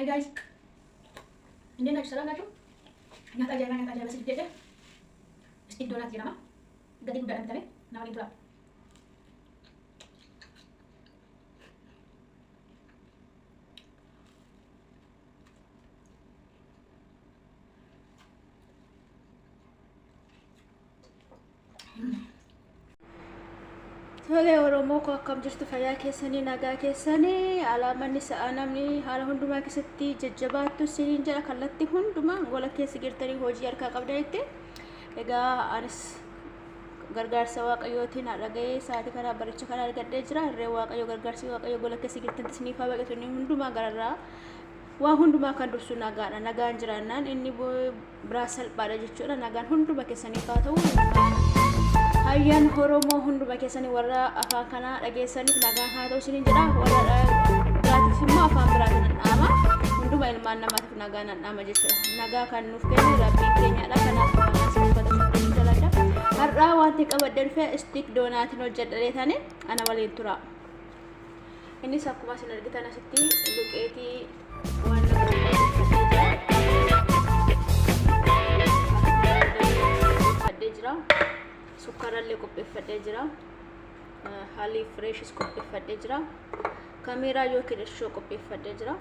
Hai guys, ini nak salah nggak tuh? Nyata aja sedikit aja. Stick donat ya nama. Ganti udah nanti nama itu lah. Tole Oromoo ko akkam jirtu fayyaa keessanii nagaa keessanii alaamanni sa'a namni haala hundumaa keessatti jajjabaattu isiniin jedha kallattii hundumaa gola keessa jirtanii hojii harkaa qabdanitti egaa anis gargaarsa waaqayyootiin haadha ga'ee sa'aatii kana baricha kana argadhee jira irree waaqayyoo gargaarsi waaqayyoo gola keessa jirtan isiniif haa baqatu inni hundumaa gararraa waa hundumaa kan dursu nagaadha nagaan jiraannaan inni biraa salphaadha jechuudha nagaan hunduma keessaniif haa ta'u Ayyan Oromoo hunduma keessanii warra afaan kana dhageessaniif nagaan haa ta'u isiniin jedha warra biraatiif immoo afaan biraatiin dhaama hunduma ilmaan namaatiif nagaan dhaama jechuudha nagaa kan nuuf kennu rabbiin keenyadha kanaaf nagaa isiniif haa ta'u isiniin jedha har'aa wanti qabadde dhufe stick doonaatiin hojjedhee taane ana waliin tura innis akkuma isin argitan asitti luqeetii waan fadhee jira sukkaarallee qopheeffadhee jira haalli fireeshis qopheeffadhee jira kaameeraa yookiin irshoo qopheeffadhee jira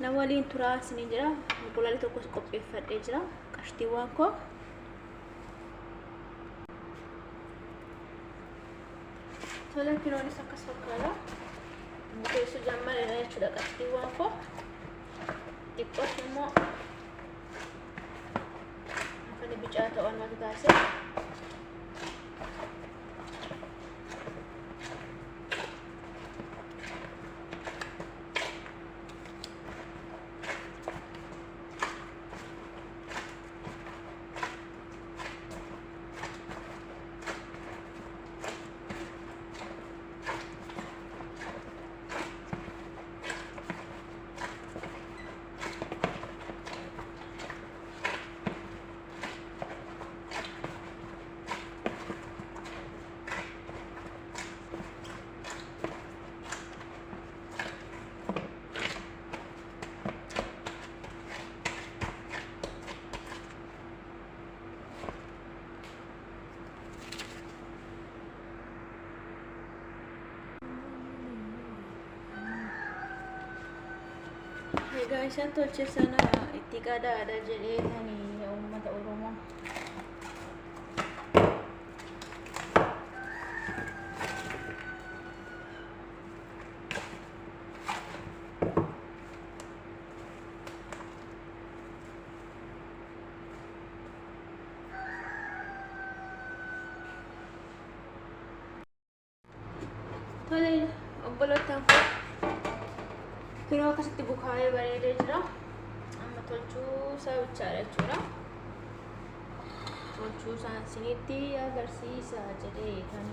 nama waliin turaa isiniin jira qulqullaalii tokkos qopheeffadhee jira qashtiiwwan koo tola kiloonis akkas fakkaata bukeessu jammareera jechuudha qashtiiwwan koo xiqqoos immoo akka bicaa ta'an wanti taasise Egaa isaan tolche sana itti qadaadha jedhee kan uummata Oromoo tole obboloottan koo Kino akkasitti bukaayee bareedee jira. Amma tolchuu isaa bichaadha jechuudha. Tolchuu isaan isinitti agarsiisa jedhee kan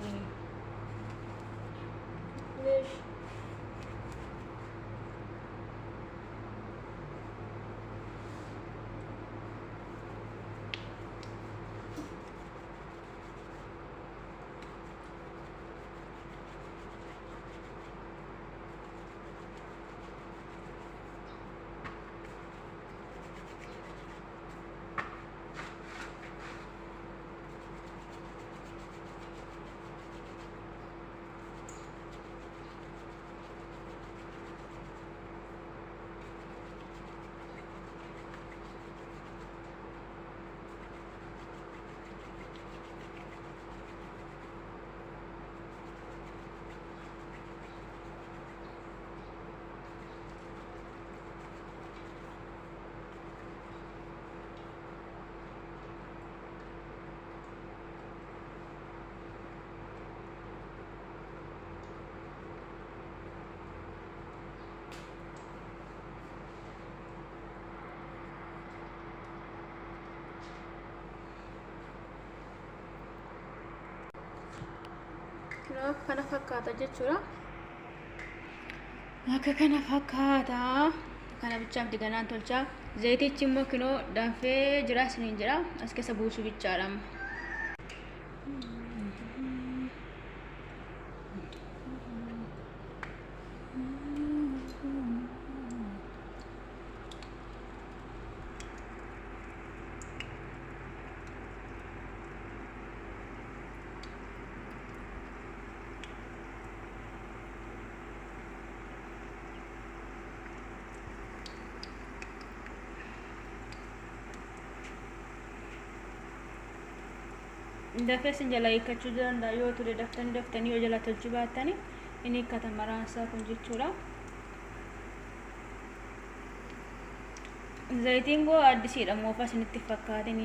kana fakkaata jechuudha. Akka kana fakkaata. Kana bichaaf diganaan tolcha. Zayitichi immoo kinoo danfee jira isiniin jira. As keessa buusuu bichaadha. dafee isin jala hiikkachuu danda'a yoo ture daftanii yoo jala tolchuu baattanii inni hiikkata maraansaa kun jechuudha. Zayitiin goo addisiidha moofa isinitti fakkaatin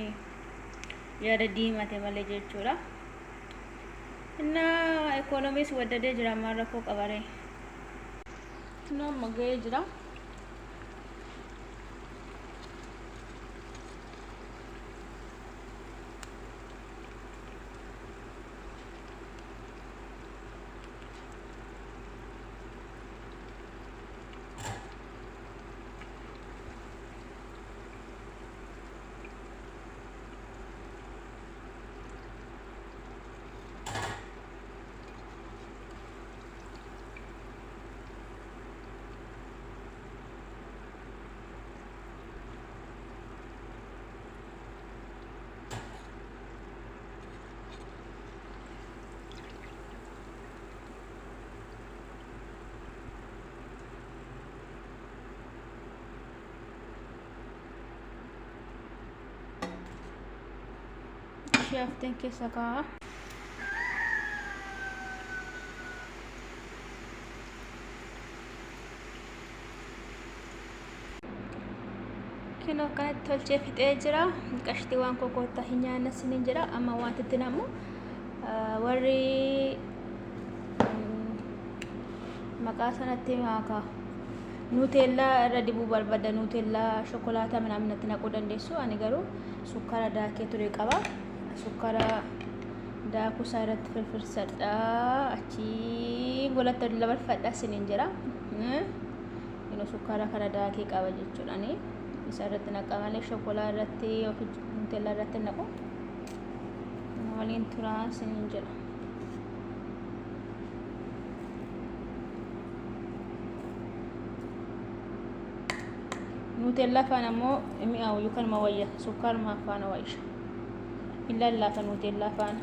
yaada diimate malee jechuudha. Inna ekonomiis waddadee jira ammaan rakkoo qabaree. Inna amma ga'ee jira. Hafteen keessa kaa'a. Kinoo akkanatti tolchee fixee jira. Qashtii waan kokoottaa hin nyaanna siniin jira. Amma wantitti namu warri maqaa sanatti maakaa nuutellaa irra dibuu barbaada. Nuutellaa shokolaataa ምናምንatti naquu dandeessu. Ani garuu sukkara daakee ture qaba. Sukkara daakuu isaa irratti firfirsadha. Achi golatti dabarfadha siniin jira. Inni sukkara kana daakee qaba jechuudha. Isa irratti naqa malee shokolaa irratti yookiin nuutellaa irratti naqu waliin turaa siniin jira. Nuutellaa faana immoo mi'aawu yookaan mawayya sukkara faana wayya. Illa lafa nuutellaa faana.